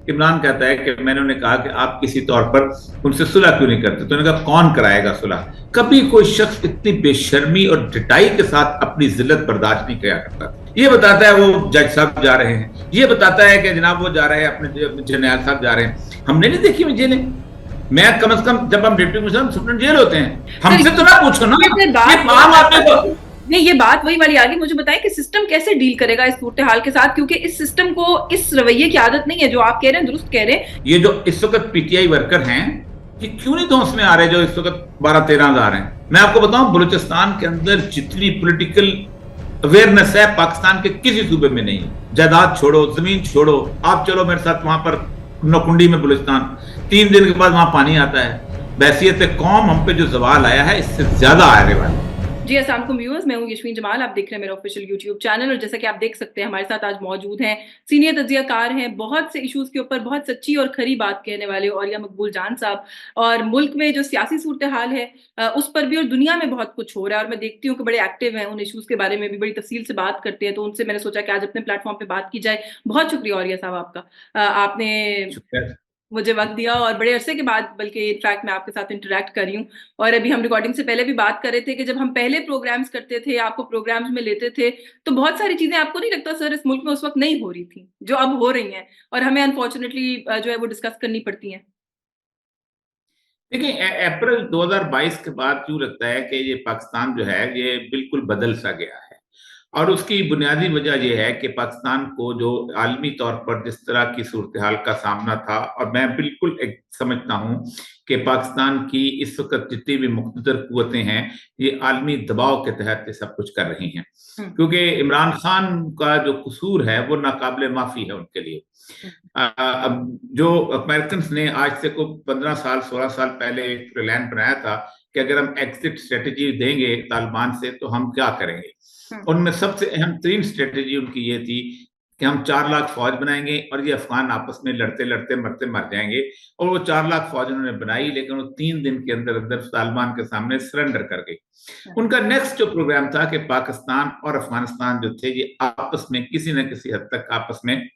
इमरान कहता है कि मैंने उन्हें कहा कि आप किसी तौर पर उनसे सुलह क्यों नहीं करते, तो उन्होंने कहा कौन कराएगा सुलह। कभी कोई शख्स इतनी बेशर्मी और ढिठाई के साथ अपनी जिल्लत बर्दाश्त नहीं किया करता। ये बताता है वो जज साहब जा रहे हैं, ये बताता है कि जनाब वो जा रहे हैं, अपने जरनैल साहब जा रहे हैं। हमने नहीं देखी जेलें। मैं कम से कम जब हम डिप्टी कमिश्नर सुप्रीम जेल होते हैं, हमसे तो ना पूछो ना, ये आम आदमी को। नहीं, ये बात वही वाली आ गई। मुझे बताएं कि सिस्टम कैसे डील करेगा इस सूरत हाल के साथ, क्योंकि इस सिस्टम को इस रवैये की आदत नहीं है। जो आप कह रहे हैं दुरुस्त कह रहे हैं। ये जो इस वक्त पीटीआई वर्कर हैं, ये क्यों नहीं धौंस में आ रहे जो इस वक्त 12-13 हजार हैं। मैं आपको बताऊं, बलूचिस्तान के अंदर जितनी पॉलिटिकल अवेयरनेस है पाकिस्तान के किसी सूबे में नहीं। जायदाद छोड़ो, जमीन छोड़ो, आप चलो मेरे साथ वहां पर नौकुंडी में बलूचिस्तान, 3 दिन के बाद वहां पानी आता है। बहसियत कौम हम पे जो सवाल आया है इससे ज्यादा आने वाला। जी अस्सलाम वालेकुम व्यूअर्स, मैं हूं यशवीन जमाल। आप देख रहे हैं मेरा ऑफिशियल यूट्यूब चैनल। और जैसा कि आप देख सकते हैं हमारे साथ आज मौजूद हैं सीनियर तज्जियाकार हैं, बहुत से इश्यूज के ऊपर बहुत सच्ची और खरी बात कहने वाले औरिया मकबूल जान साहब। और मुल्क में जो सियासी सूरत हाल है उस पर भी, और दुनिया में बहुत कुछ हो रहा है, और मैं देखती हूँ कि बड़े एक्टिव हैं, उन इश्यूज के बारे में भी बड़ी तफसील से बात करते हैं। तो उनसे मैंने सोचा कि आज अपने प्लेटफॉर्म पे बात की जाए। बहुत शुक्रिया औरिया साहब आपका, आपने शुक्रिया। मुझे वक़्त दिया, और बड़े अरसे के बाद, बल्कि इनफैक्ट मैं आपके साथ इंटरैक्ट कर रही हूँ। और अभी हम रिकॉर्डिंग से पहले भी बात कर रहे थे कि जब हम पहले प्रोग्राम्स करते थे, आपको प्रोग्राम्स में लेते थे, तो बहुत सारी चीज़ें आपको नहीं लगता सर इस मुल्क में उस वक़्त नहीं हो रही थी, जो अब हो रही हैं, और हमें अनफॉर्चुनेटली जो है वो डिस्कस करनी पड़ती हैं। देखिए, अप्रैल 2022 के बाद क्यों लगता है कि ये पाकिस्तान जो है ये बिल्कुल बदल सा गया है। और उसकी बुनियादी वजह यह है कि पाकिस्तान को जो आलमी तौर पर जिस तरह की सूरत हाल का सामना था, और मैं बिल्कुल एक समझता हूँ कि पाकिस्तान की इस वक्त जितनी भी मुक़्तदर कुव्वतें हैं, ये आलमी दबाव के तहत ये सब कुछ कर रही हैं। हुँ, क्योंकि इमरान खान का जो कसूर है वो नाकाबिले माफ़ी है उनके लिए। हुँ, अब जो अमेरिकन ने आज से को 15 साल 16 साल पहले एक प्लान बनाया था कि अगर हम एग्जिट स्ट्रेटजी देंगे तालिबान से तो हम क्या करेंगे। हुँ, उनमें सबसे अहम 3 स्ट्रेटजी उनकी ये थी कि हम 4 लाख फौज बनाएंगे और ये अफगान आपस में लड़ते लड़ते मरते मर जाएंगे। और वो 4 लाख फौज उन्होंने बनाई, लेकिन वो 3 दिन के अंदर अंदर तालिबान के सामने सरेंडर कर गई। हुँ, उनका नेक्स्ट जो प्रोग्राम था कि पाकिस्तान और अफगानिस्तान जो थे ये आपस में किसी न किसी हद तक आपस में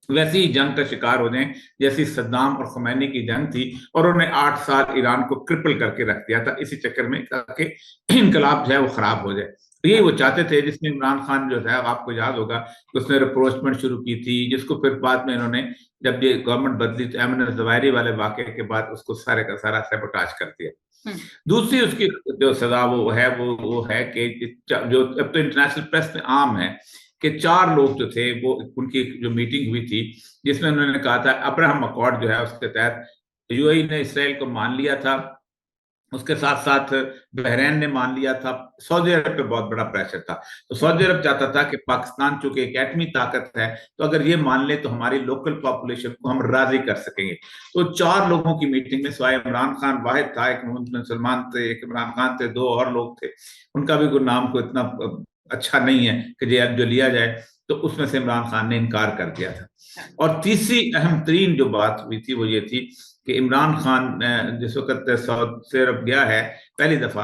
वैसी ही जंग का शिकार हो जाएं जैसी सद्दाम और खुमैनी की जंग थी। और उन्होंने 8 साल ईरान को क्रिपल करके रख दिया था इसी चक्कर में ताकि इनकलाब जो है वो खराब हो जाए। तो यही वो चाहते थे, जिसमें इमरान खान जो है आपको याद होगा कि उसने रिप्रोचमेंट शुरू की थी, जिसको फिर बाद में इन्होंने जब ये गवर्नमेंट बदली तो एमन जवायरी वाले वाक़े के बाद उसको सारे का सारा सैबोटाज कर दिया। हुँ, दूसरी उसकी जो सजा वो है कि जो अब तो इंटरनेशनल प्रेस में आम है कि 4 लोग जो थे वो उनकी जो मीटिंग हुई थी जिसमें उन्होंने कहा था अब्राहम अकॉर्ड जो है उसके तहत यूएई ने इसराइल को मान लिया था, उसके साथ-साथ बहरीन ने मान लिया था, सऊदी अरब पे बहुत बड़ा प्रेशर था। तो सऊदी अरब चाहता था कि पाकिस्तान चूँकि एक एटमी ताकत है, तो अगर ये मान ले तो हमारी लोकल पॉपुलेशन को हम राज़ी कर सकेंगे। तो 4 लोगों की मीटिंग में सिवाय इमरान खान वाहिद था, एक मोहम्मद बिन सलमान थे, एक इमरान खान थे, 2 और लोग थे। उनका भी कोई नाम को इतना अच्छा नहीं है कि जो लिया जाए, तो उसमें से इमरान खान ने इनकार कर दिया था। हाँ, और तीसरी अहम तरीन जो बात हुई थी वो ये थी कि इमरान खान जिस वक़्त सऊदी अरब गया है पहली दफ़ा,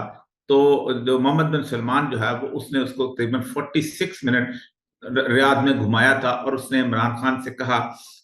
तो जो मोहम्मद बिन सलमान जो है वो उसने उसको तकरीबन 46 मिनट रियाद में घुमाया था और उसने इमरान खान से कहा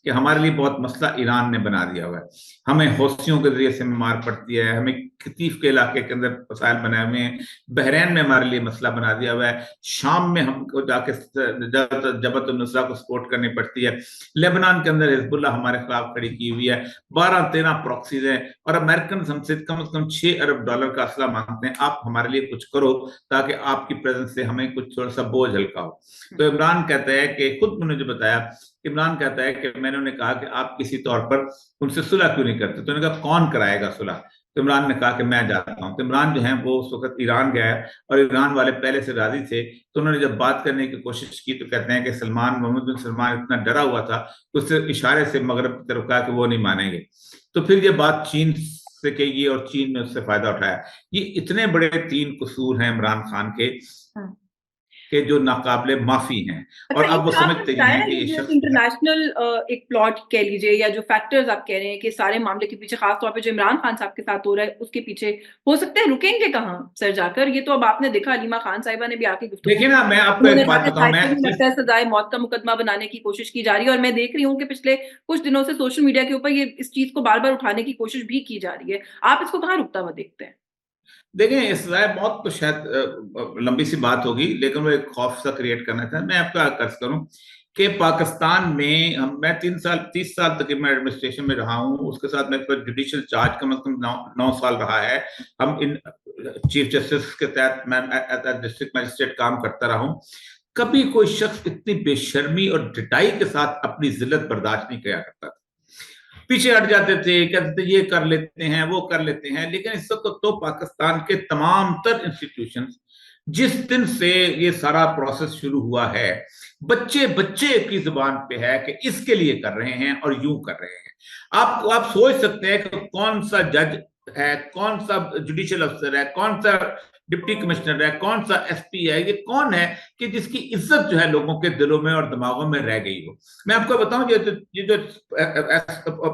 कि हमारे लिए बहुत मसला ईरान ने बना दिया हुआ है। हमें हौसियों के ज़रिए से मार पड़ती है, हमें कतीफ के इलाके के अंदर मसाइल बनाए हुए हैं, बहरीन में हमारे लिए मसला बना दिया हुआ है, शाम में हमको जाके जबहत-उन-नुसरा को सपोर्ट करनी पड़ती है, लेबनान के अंदर हिज़्बुल्लाह हमारे खिलाफ खड़ी की हुई है, 12-13 प्रॉक्सीज़ हैं और अमेरिकन हमसे कम से कम $6 अरब का असला माँगते हैं। आप हमारे लिए कुछ करो ताकि आपकी प्रेज़ेंस से हमें कुछ थोड़ा-सा बोझ हल्का हो। हुँ, तो इमरान कहता है कि खुद उन्होंने जो बताया, इमरान कहता है कि मैंने उन्हें कहा कि आप किसी तौर पर उनसे सुलह क्यों नहीं करते? तो उन्होंने कहा कौन कराएगा सुलह? तो इमरान ने कहा कि मैं जाता हूँ। तो इमरान जो है वो उस वक़्त ईरान गया है और ईरान वाले पहले से राज़ी थे। तो उन्होंने जब बात करने की कोशिश की तो कहते हैं कि मोहम्मद बिन सलमान इतना डरा हुआ था कि उससे इशारे से मगरब की तरफ कहा कि वो नहीं मानेंगे। तो फिर ये बात चीन से कही और चीन ने उससे फ़ायदा उठाया। ये इतने बड़े 3 कसूर हैं इमरान खान के। हुँ। कि जो नाकाबिले माफी हैं, और अच्छा, अब वो इसका आपने समझते ही बताया हैं कि ये ये जो शख्स इंटरनेशनल एक प्लॉट कह लीजिए या जो फैक्टर्स आप कह रहे हैं कि सारे मामले के पीछे खास तौर पे जो इमरान खान साहब के साथ हो रहा है उसके पीछे हो सकता है रुकेंगे कहाँ सर जाकर? ये तो अब आपने देखा हलीमा खान साहिबा ने भी आके गुफ्तगू देखिए ना, मैं आपको उन्होंने एक कहा बात कि बताऊं, शायद मैं मुझे लगता है सजाए मौत का मुकदमा बनाने की कोशिश की जा रही है और मैं देख रही हूँ कि पिछले कुछ दिनों से सोशल मीडिया के ऊपर ये इस चीज को बार-बार उठाने की कोशिश भी की जा रही है। आप इसको कहाँ रुकता हुआ देखते हैं? देखें, इसराइल बहुत तो शायद लंबी सी बात होगी, लेकिन वो एक खौफ सा क्रिएट करना था। मैं आपका अर्ज करूं कि पाकिस्तान में मैं 30 साल तक मैं एडमिनिस्ट्रेशन में रहा हूं, उसके साथ मेरे पास जुडिशियल चार्ज कम से कम 9 साल रहा है। हम इन चीफ जस्टिस के तहत मैं डिस्ट्रिक्ट मजिस्ट्रेट काम करता रहा हूं। कभी कोई शख्स इतनी बेशर्मी और ढिठाई के साथ अपनी जिल्लत बर्दाश्त नहीं किया करता था। पीछे हट जाते थे, कहते थे ये कर लेते हैं, वो कर लेते हैं। लेकिन इस वक्त तो पाकिस्तान के तमाम तर इंस्टीट्यूशन, जिस दिन से ये सारा प्रोसेस शुरू हुआ है, बच्चे बच्चे की जुबान पे है कि इसके लिए कर रहे हैं और यूं कर रहे हैं। आप सोच सकते हैं कि कौन सा जज है, कौन सा जुडिशियल अफसर है, कौन सा डिप्टी कमिश्नर है, कौन सा एसपी है, ये कौन है कि जिसकी इज्जत जो है लोगों के दिलों में और दिमागों में रह गई हो। मैं आपको बताऊं, ये जो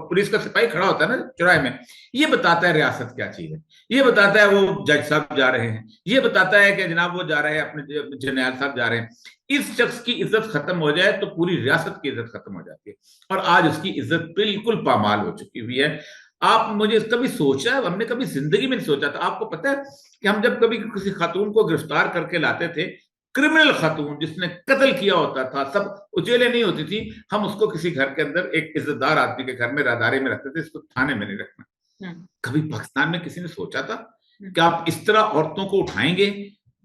पुलिस का सिपाही खड़ा होता है ना चौराहे में, ये बताता है रियासत क्या चीज है, ये बताता है वो जज साहब जा रहे हैं, ये बताता है कि जनाब वो जा रहे हैं, अपने जरनैल साहब जा रहे हैं। इस शख्स की इज्जत खत्म हो जाए तो पूरी रियासत की इज्जत खत्म हो जाती है, और आज उसकी इज्जत बिल्कुल पामाल हो चुकी हुई है। आप मुझे कभी सोचा, हमने कभी जिंदगी में नहीं सोचा था। आपको पता है कि हम जब कभी किसी खातून को गिरफ्तार करके लाते थे, क्रिमिनल खातून जिसने कत्ल किया होता था, सब उजेले नहीं होती थी, हम उसको किसी घर के अंदर एक इज्जतदार आदमी के घर में राहदारी में रखते थे, इसको थाने में नहीं रखना। कभी पाकिस्तान में किसी ने सोचा था कि आप इस तरह औरतों को उठाएंगे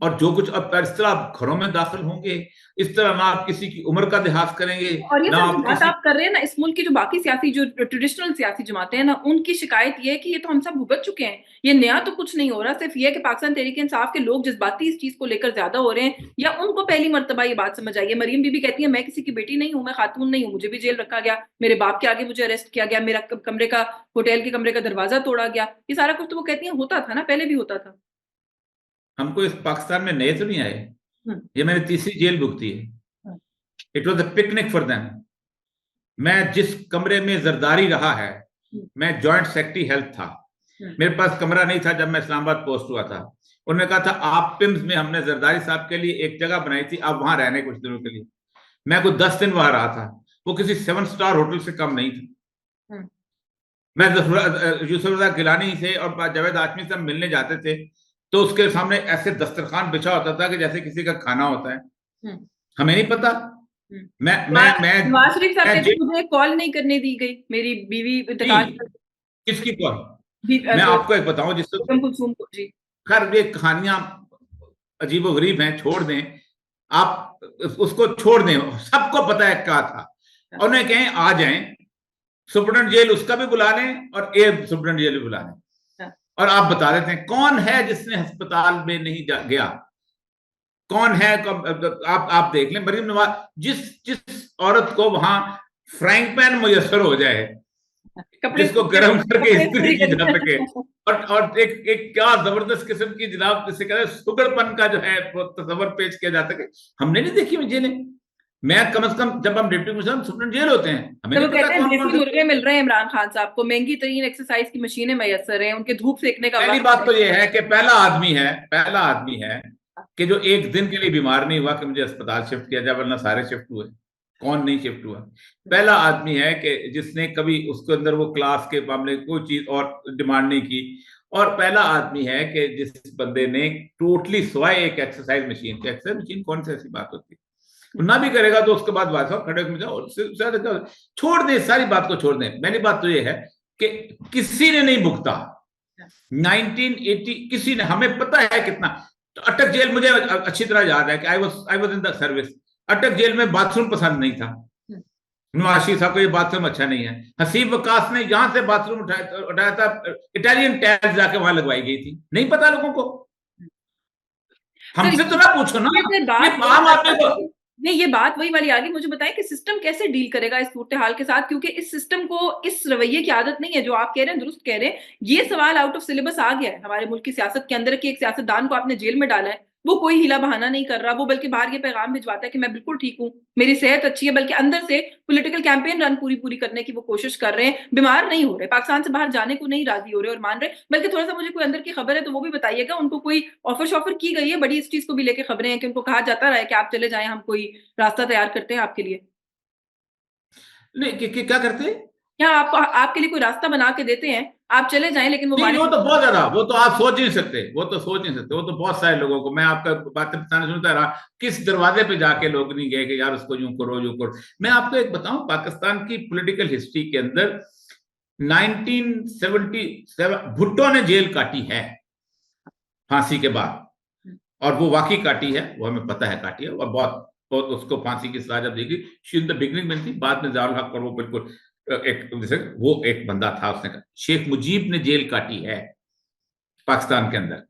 और जो कुछ अब इस तरह आप घरों में दाखिल होंगे, इस तरह ना आप किसी की उम्र का लिहाज करेंगे, और ये ना सर जो आप बात किसी आप कर रहे हैं ना, इस मुल्क की जो बाकी सियासी जो ट्रेडिशनल सियासी जमातें हैं ना, उनकी शिकायत ये है कि ये तो हम सब भुगत चुके हैं, ये नया तो कुछ नहीं हो रहा। सिर्फ ये है कि पाकिस्तान तहरीक-ए-इंसाफ के लोग जज्बाती इस चीज को लेकर ज्यादा हो रहे हैं, या उनको पहली मर्तबा ये बात समझ आई है। मरियम बीबी कहती है मैं किसी की बेटी नहीं हूं, मैं खातून नहीं हूं, मुझे भी जेल रखा गया, मेरे बाप के आगे मुझे अरेस्ट किया गया, मेरा कमरे का होटल के कमरे का दरवाजा तोड़ा गया। ये सारा कुछ तो वो कहती है होता था ना, पहले भी होता था। हमको इस पाकिस्तान में नए तो नहीं आए। हम्म, ये मैंने तीसरी जेल भुगती है। Hmm, it was a picnic for them. मैं जिस कमरे में जरदारी रहा है, हम्म, मैं जॉइंट सेक्रेटरी हेल्थ था, मेरे पास कमरा नहीं था जब मैं इस्लामाबाद पोस्ट हुआ था। उन्होंने कहा था आप पिम्स में, हमने जरदारी साहब के लिए एक जगह बनाई थी, आप वहां रहने कुछ दिनों के लिए। मैं कुछ 10 दिन वहां रहा था, वो किसी 7 स्टार होटल से कम नहीं था। हम्म, मैं यूसुफ रजा गिलानी से और जावेद हाशमी से हम मिलने जाते थे, तो उसके सामने ऐसे दस्तरखान बिछा होता था कि जैसे किसी का खाना होता है। हम्म, हमें नहीं पता। हम्म। मैं मैं नवाज मैं नवाज शरीफ साहब मैं कहते हैं मुझे कॉल नहीं करने दी गई, मेरी बीवी इंतकाल नहीं, किसकी कौन, मैं जो आपको एक बताऊं जिससे, बेगम कुलसूम को जी। खैर ये कहानियां अजीबो गरीब हैं, छोड़ दें। आप उसको छोड़ दें, सबको पता है क्या था। और उन्हें कहें आ जाएं, सुप्रीडेंट जेल उसका भी बुला लें और एयर सुप्रीडेंट जेल भी बुला लें, हाँ, और आप बता देते हैं कौन है जिसने अस्पताल में नहीं गया, कौन है। आप देख लें, मरीम नवाज, जिस जिस औरत को वहां फ्राइंग पैन मुयसर हो जाए, कपड़े जिसको गर्म करके कपड़े इस्त्री पूरी की जा करके सके, और एक क्या जबरदस्त किस्म की जनाब जिसे कहते हैं सुगड़पन का जो है वो तस्वर पेश किया जाता है। हमने नहीं देखी जेलें। मैं कम से कम, जब हम डिप्टी कमिश्नर सुप्रीम जेल होते हैं, हमें तो वो नहीं पता कहते हैं कौन देसी कौन से। मुर्गे मिल रहे हैं इमरान खान साहब को, महंगी तरीन एक्सरसाइज की मशीनें मैसर हैं, उनके धूप सेकने का पहली वक्त बात है। तो यह है कि पहला आदमी है कि जो एक दिन के लिए बीमार नहीं हुआ कि मुझे अस्पताल शिफ्ट किया जाए, वरना सारे शिफ्ट हुए। कौन नहीं शिफ्ट हुआ? पहला आदमी है कि जिसने कभी उसके अंदर वो क्लास के मामले कोई चीज और डिमांड नहीं की। और पहला आदमी है कि जिस बंदे ने टोटली सिवाय एक एक्सरसाइज मशीन कौन सी ऐसी बात होती है, ना भी करेगा तो उसके बाद बात खड़े हो जाओ, छोड़ दे, सारी बात को छोड़ दें। पहली बात तो ये है कि किसी ने नहीं भुगता 1980, किसी ने, हमें पता है कितना। तो अटक जेल मुझे अच्छी तरह याद है कि I was in the service. अटक जेल में बाथरूम पसंद नहीं था, नवाज शरीफ साहब को ये बाथरूम अच्छा नहीं है। हसीब वकास ने यहां से बाथरूम उठाया था, इटालियन टाइल्स जाके वहां लगवाई गई थी, नहीं पता लोगों को। सर हमसे तो ना पूछो ना, ये सर ये बात वही आम आदमी को। वाली नहीं, ये बात वही वाली आ गई। मुझे बताएं कि सिस्टम कैसे डील करेगा इस सूरत हाल के साथ, क्योंकि इस सिस्टम को इस रवैये की आदत नहीं है जो आप कह रहे हैं, दुरुस्त कह रहे हैं। ये सवाल आउट ऑफ सिलेबस आ गया है हमारे मुल्क की सियासत के अंदर कि एक सियासतदान को आपने जेल में डाला है, वो कोई हीला बहाना नहीं कर रहा, वो बल्कि बाहर ये पैगाम भिजवाता है कि मैं बिल्कुल ठीक हूँ, मेरी सेहत अच्छी है, बल्कि अंदर से पॉलिटिकल कैंपेन रन पूरी-पूरी करने की वो कोशिश कर रहे हैं, बीमार नहीं हो रहे, पाकिस्तान से बाहर जाने को नहीं राज़ी हो रहे और मान रहे, बल्कि थोड़ा-सा मुझे कोई अंदर की खबर है तो वो भी बताइएगा, उनको कोई ऑफ़र-शॉफ़र की गई है? बड़ी इस चीज़ को भी लेके खबरें हैं कि उनको कहा जाता रहा है कि आप चले जाएँ, हम कोई रास्ता तैयार करते हैं आपके लिए। नहीं क्या करते हैं? क्या आपको आपके लिए कोई रास्ता बना के देते हैं, आप चले जाएँ लेकिन वो नहीं, माने वो तो बहुत ज्यादा, वो तो आप सोच नहीं सकते, वो तो सोच नहीं सकते, वो तो बहुत सारे लोगों को, मैं आपका बातें बताना सुनता रहा, किस दरवाजे पे जाके लोग नहीं गए कि यार उसको यूं करो यूं करो। मैं आपको एक बताऊं, पाकिस्तान की पॉलिटिकल हिस्ट्री के अंदर 1977 भुट्टो ने जेल काटी है फांसी के बाद, और वो वाकई काटी है, वो हमें पता है काटी है, और बहुत बहुत उसको फांसी की सजा जब देगी, शी इन द बिगनिंग में थी, बाद में ज़ियाउल हक, और वो बिल्कुल एक जैसे वो एक बंदा था, उसने कहा शेख मुजीब ने जेल काटी है पाकिस्तान के अंदर।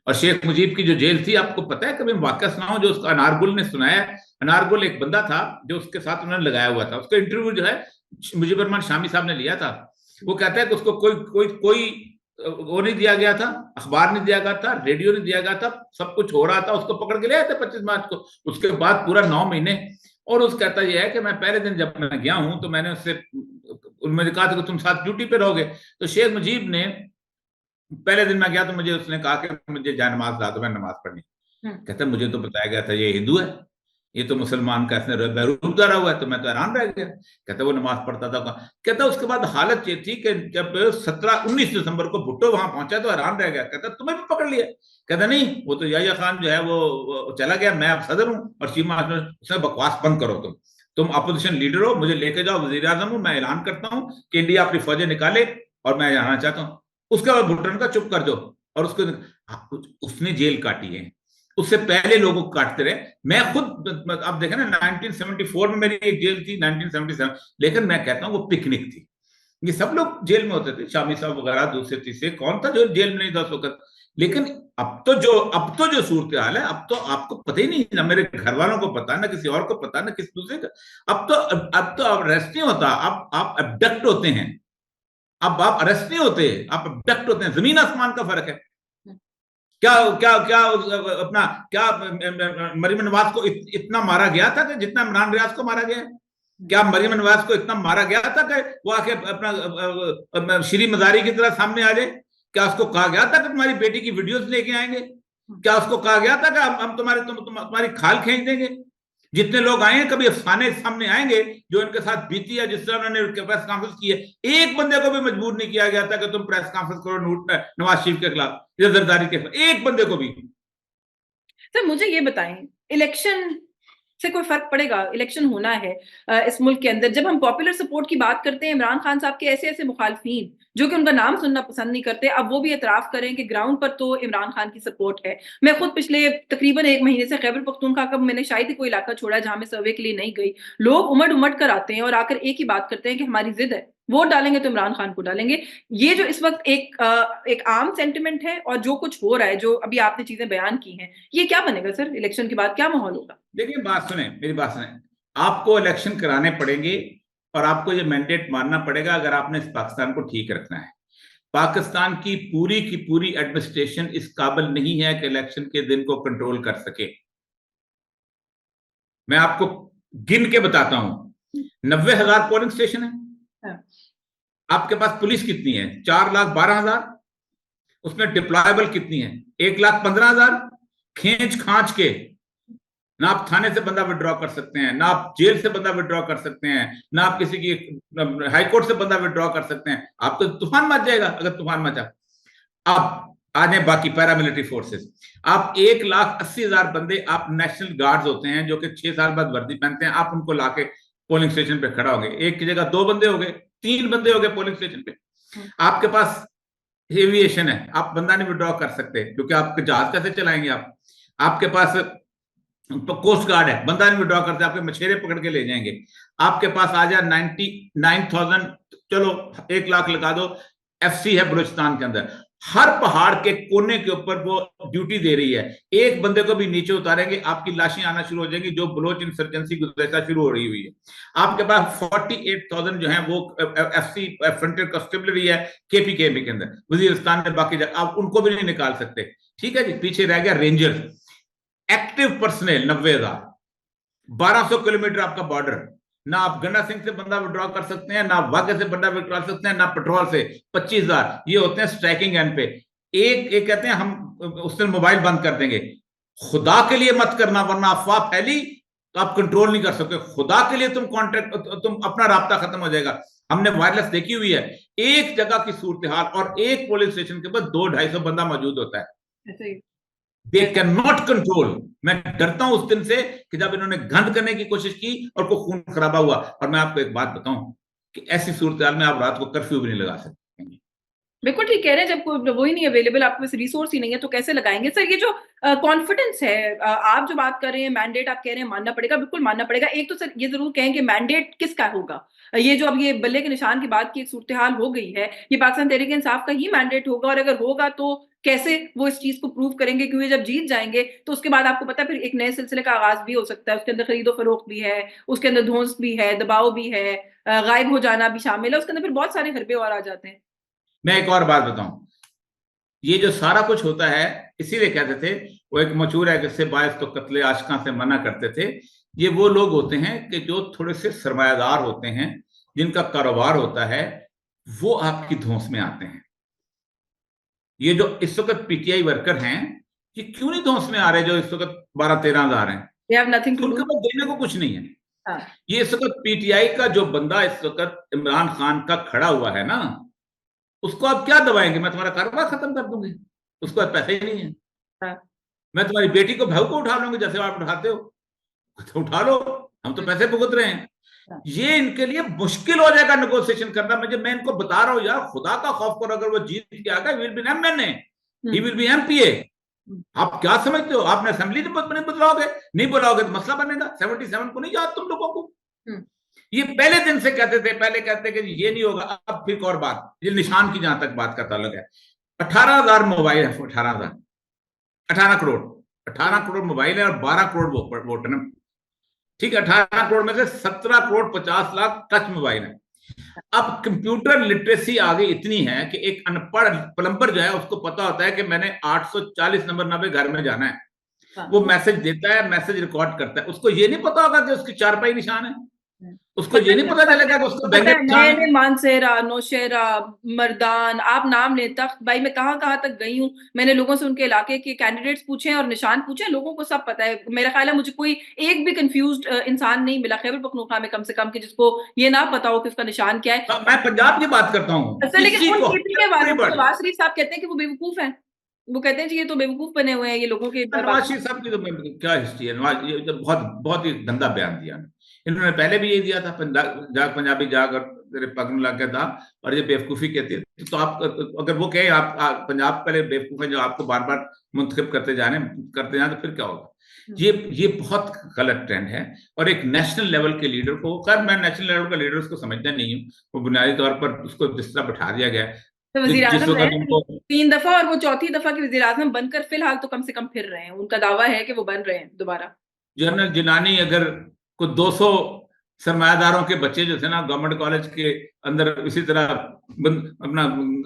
और शेख मुजीब की जो जेल थी, आपको पता है, कभी वाकया सुनाओ जो उसका अनारगुल ने सुनाया। अनारगुल एक बंदा था जो उसके साथ उन्होंने लगाया हुआ था, उसका इंटरव्यू जो है मुजीबर रहमान शामी साहब ने लिया था। वो कहता है कि उसको कोई कोई कोई वो नहीं दिया गया था, अखबार नहीं दिया गया था, रेडियो नहीं दिया गया था, सब कुछ हो रहा था, उसको पकड़ के ले आए थे 25 मार्च को, उसके बाद पूरा 9 महीने। और उस कहता यह है कि मैं पहले दिन जब मैं गया हूं तो मैंने उससे उन्होंने कहा था कि तुम साथ ड्यूटी पे रहोगे, तो शेख मुजीब ने पहले दिन मैं गया तो मुझे उसने कहा कि मुझे जाए नमाज ला दो, मैं नमाज पढ़नी। कहता मुझे तो बताया गया था ये हिंदू है, ये तो मुसलमान का इसने बहरूप धरा हुआ है, तो मैं तो हैरान रह गया। कहता वो नमाज पढ़ता था। कहता उसके बाद हालत ये थी कि जब 19 दिसंबर को भुट्टो वहां पहुंचा तो हैरान रह गया। कहता तुम्हें भी पकड़ लिया? कहता नहीं, वो तो याहिया खान जो है वो चला गया, मैं अब सदर हूँ और चीफ मास्टर, उसने बकवास बंद करो, तुम अपोजिशन लीडर हो, मुझे लेके जाओ, वजीर आजम हूं, मैं ऐलान करता हूं कि इंडिया अपनी फौजें निकाले और मैं जाना चाहता हूं। उसके बाद भुट्टो का चुप कर दो, और उसने जेल काटी है, उससे पहले लोगों को काटते रहे। मैं खुद आप देखें ना, 1974 में मेरी एक जेल थी, 1977, लेकिन मैं कहता हूं वो पिकनिक थी। ये सब लोग जेल में होते थे, शामी साहब वगैरह, दूसरे तीसरे, कौन था जो जेल में नहीं था उस वक्त। लेकिन अब तो जो सूरत हाल है, अब तो आपको पता ही नहीं, ना मेरे घर वालों को पता, ना किसी और को पता, ना किसी दूसरे का। अब तो अरेस्ट नहीं होता, अब आप अबडक्ट होते हैं। अब आप अरेस्ट नहीं होते, आप अबडक्ट होते हैं। जमीन आसमान का फर्क है। क्या क्या क्या अपना क्या मरीम नवाज को इतना मारा गया था कि जितना इमरान रियाज को मारा गया? क्या मरीम नवाज को इतना मारा गया था कि वो आके अपना श्री मजारी की तरह सामने आ जाए? क्या उसको कहा गया था कि तुम्हारी बेटी की वीडियोस लेके आएंगे? क्या उसको कहा गया था कि हम तुम्हारी खाल खींच देंगे? जितने लोग आए हैं, कभी अफसाने सामने आएंगे जो इनके साथ बीती है, जिस तरह उन्होंने प्रेस कॉन्फ्रेंस की है। एक बंदे को भी मजबूर नहीं किया गया था कि तुम प्रेस कॉन्फ्रेंस करो नवाज शरीफ के खिलाफ या जरदारी के खिलाफ, एक बंदे को भी। सर मुझे ये बताएं, इलेक्शन से कोई फर्क पड़ेगा? इलेक्शन होना है इस मुल्क के अंदर। जब हम पॉपुलर सपोर्ट की बात करते हैं, इमरान खान साहब के ऐसे-ऐसे मुखालफीन जो कि उनका नाम सुनना पसंद नहीं करते, अब वो भी एतराफ़ करें कि ग्राउंड पर तो इमरान खान की सपोर्ट है। मैं खुद पिछले तकरीबन 1 महीने से खैबर पख्तूनख्वा का मैंने शायद ही कोई इलाका छोड़ा है जहाँ मैं सर्वे के लिए नहीं गई। लोग उमड़-उमड़ कर आते हैं और आकर एक ही बात करते हैं कि हमारी ज़िद है, वोट डालेंगे तो इमरान खान को डालेंगे। ये जो इस वक़्त एक आम सेंटिमेंट है और जो कुछ हो रहा है, जो अभी आपने चीज़ें बयान की हैं, ये क्या बनेगा सर? इलेक्शन के बाद क्या माहौल होगा? देखिए बात सुने, मेरी बात सुने। आपको इलेक्शन कराने पड़ेंगे और आपको ये मैंडेट मानना पड़ेगा अगर आपने इस पाकिस्तान को ठीक रखना है। पाकिस्तान की पूरी एडमिनिस्ट्रेशन इस काबिल नहीं है कि इलेक्शन के दिन को कंट्रोल कर सके। मैं आपको गिन के बताता हूं, 90,000 पोलिंग स्टेशन है। हाँ। आपके पास पुलिस कितनी है? 4,12,000। उसमें डिप्लॉयबल कितनी है? 1,15,000। खींच खांच के ना आप थाने से बंदा विड्रॉ कर सकते हैं, ना आप जेल से बंदा विड्रॉ कर सकते हैं, ना आप किसी की हाईकोर्ट से बंदा विड्रॉ कर सकते हैं। आप तो तूफान मच जाएगा अगर तूफान मचा। अब आ जाए बाकी पैरामिलिट्री फोर्सेस। आप 1,80,000 बंदे, आप नेशनल गार्ड्स होते हैं जो कि 6 साल बाद वर्दी पहनते हैं, आप उनको लाके पोलिंग स्टेशन पे खड़ा होंगे। एक की जगह 2 बंदे हो गए, 3 बंदे हो गए पोलिंग स्टेशन पे। आपके पास एविएशन है, आप बंदा नहीं विड्रॉ कर सकते क्योंकि आपके जहाज कैसे चलाएंगे आप? आपके पास तो कोस्ट गार्ड है, बंदा नहीं विड्रॉ करते, आपके मछेरे पकड़ के ले जाएंगे। आपके पास आ जाए 99,000, चलो 1,00,000 लगा दो, एफसी है बलूचिस्तान के अंदर, हर पहाड़ के कोने के ऊपर वो ड्यूटी दे रही है। एक बंदे को भी नीचे उतारेंगे, आपकी लाशें आना शुरू हो जाएंगी, जो बलोच इंसर्जेंसी गुजरात शुरू हो रही हुई है। आपके पास 48,000 जो है वो एफसी फ्रंटियर कंस्टेबलरी है केपीकेएमपी के अंदर, वजीरिस्तान में बाकी आप उनको भी नहीं निकाल सकते। ठीक है जी, पीछे रह गया रेंजर्स। एक्टिव पर्सनल 90,000, 1200 किलोमीटर आपका बॉर्डर, ना आप गन्ना सिंह से बंदा विड्रॉ कर सकते हैं, ना आप वाघे से बंदा विड्रॉ कर सकते हैं, ना पेट्रोल से। 25,000 ये होते हैं स्ट्राइकिंग एंड पे। एक कहते हैं हम उस दिन मोबाइल बंद कर देंगे, खुदा के लिए मत करना, वरना अफवाह फैली तो आप कंट्रोल नहीं कर सकते। खुदा के लिए तुम कॉन्ट्रैक्ट, तुम अपना राब्ता खत्म हो जाएगा। हमने वायरलेस देखी हुई है, एक जगह की सूरत हाल और एक पुलिस स्टेशन के पास 200-250 बंदा मौजूद होता है। They can not control. मैं डरता हूं उस दिन से कि जब इन्होंने गंद करने की कोशिश की और को खून खराबा हुआ। और मैं आपको एक बात बताऊं कि ऐसी सूरत हाल में आप रात को कर्फ्यू भी नहीं लगा सकते। बिल्कुल ठीक कह रहे हैं, जब कोई वो ही नहीं अवेलेबल, आपके पास रिसोर्स ही नहीं है तो कैसे लगाएँगे? सर ये जो कॉन्फिडेंस है, आप जो बात कर रहे हैं मैंडेट आप कह रहे हैं मानना पड़ेगा, बिल्कुल मानना पड़ेगा। एक तो सर ये ज़रूर कहें कि मैंडेट किसका होगा? ये जो अब ये बल्ले के निशान की बात की एक सूरत-ए-हाल हो गई है, ये पाकिस्तान तहरीक-ए-इंसाफ का ही मैंडेट होगा और अगर होगा तो कैसे वो इस चीज़ को प्रूव करेंगे? क्योंकि जब जीत जाएँगे तो उसके बाद आपको पता है फिर एक नए सिलसिले का आगाज़ भी हो सकता है, उसके अंदर खरीदो-फरोख्त भी है, उसके अंदर धौंस भी है, दबाव भी है, गायब हो जाना भी शामिल है, उसके अंदर फिर बहुत सारे हरबे और आ जाते हैं। मैं एक और बात बताऊं, ये जो सारा कुछ होता है इसीलिए कहते थे, वो एक मशहूर है किससे बायस तो कत्ले आशिकां से मना करते थे। ये वो लोग होते हैं कि जो थोड़े से सरमायादार होते हैं, जिनका कारोबार होता है, वो आपकी धौंस में आते हैं। ये जो इस वक्त पीटीआई वर्कर हैं, ये क्यों नहीं धौंस में आ रहे? जो इस वक्त 12-13 हजार हैं, दे हैव नथिंग तो टू उनके लूज़। पास देने को कुछ नहीं है। हाँ, ये इस वक्त पीटीआई का जो बंदा इस वक्त इमरान खान का खड़ा हुआ है ना, उसको आप क्या दबाएंगे? मैं तुम्हारा कारोबार खत्म कर दूंगी, उसको पास पैसे ही नहीं है। हाँ। मैं तुम्हारी बेटी को, बहू को उठा लूंगी जैसे आप उठाते हो, तो उठा लो, हम तो पैसे भुगत रहे हैं। हाँ। ये इनके लिए मुश्किल हो जाएगा नेगोशिएशन करना। मैं इनको बता रहा हूं यार, खुदा का खौफ करो, अगर वो जीत के आ गए, will be MNA, he will be MPa. आप क्या समझते हो? आपने असेंबली नहीं बुलाओगे? नहीं बुलाओगे तो मसला बनेगा। 77 को नहीं याद तुम लोगों को? ये पहले दिन से कहते थे, पहले कहते कि ये नहीं होगा। अब फिर और बात, ये निशान की जहां तक बात का ताल्लुक है, 18,000 मोबाइल है, 18,000, 18 करोड़, 18 करोड़ मोबाइल है और 12 करोड़ वोट है। ठीक है, 18 करोड़ में से 17 करोड़ 50 लाख टच मोबाइल है। अब कंप्यूटर लिटरेसी आ गई इतनी है कि एक अनपढ़ प्लम्बर जो है उसको पता होता है कि मैंने 840 नंबर नंबर घर में जाना है। वो मैसेज देता है, मैसेज रिकॉर्ड करता है। उसको ये नहीं पता होगा कि उसकी चारपाई निशान है, उसको ये नहीं पता चलेगा कि उसको बैंगन निशान है। मानसेरा, नौशेरा, मर्दान, आप नाम लें, तख्त, भाई मैं कहाँ-कहाँ तक गई हूँ। मैंने लोगों से उनके इलाके के कैंडिडेट्स पूछे और निशान पूछे, लोगों को सब पता है। मेरा ख्याल है मुझे कोई एक भी कन्फ्यूज़्ड इंसान नहीं मिला खैबर पख्तूनख्वा में कम से कम कि जिसको ये ना पता हो कि उसका निशान क्या है। मैं पंजाब की बात करता हूँ। अच्छा, लेकिन उन पीपल के बारे में नवाज शरीफ साहब कहते हैं कि वो बेवकूफ हैं। वो कहते हैं जी ये तो बेवकूफ बने हुए हैं, ये लोगों के नवाज शरीफ साहब की तो क्या हिस्ट्री है? नवाज ये तो बहुत बहुत ही गंदा बयान दिया। इन्होंने पहले भी ये दिया था, पंजाबी जाग और तेरे पग में लग गया था, और ये बेवकूफी कहती है। तो आप अगर वो कहे आप पंजाब पहले बेवकूफ है जो आपको बार बार मुंतखब करते जाए तो फिर क्या होगा? ये बहुत गलत ट्रेंड है। और एक नेशनल लेवल के लीडर को, खैर मैं नेशनल लेवल का लीडर उसको समझता नहीं हूँ, वो बुनियादी तौर पर उसको जिस तरह बैठा दिया गया, तो वज़ीर जिस आज़म वक्त रहे उनको 3 दफ़ा और वो चौथी दफ़ा की वज़ीर आज़म बनकर फिलहाल तो कम से कम फिर रहे हैं। उनका दावा है कि वो बन रहे हैं दोबारा। जनरल जिलानी अगर को 200 सरमायादारों के बच्चे जो थे ना गवर्नमेंट कॉलेज के अंदर इसी तरह अपना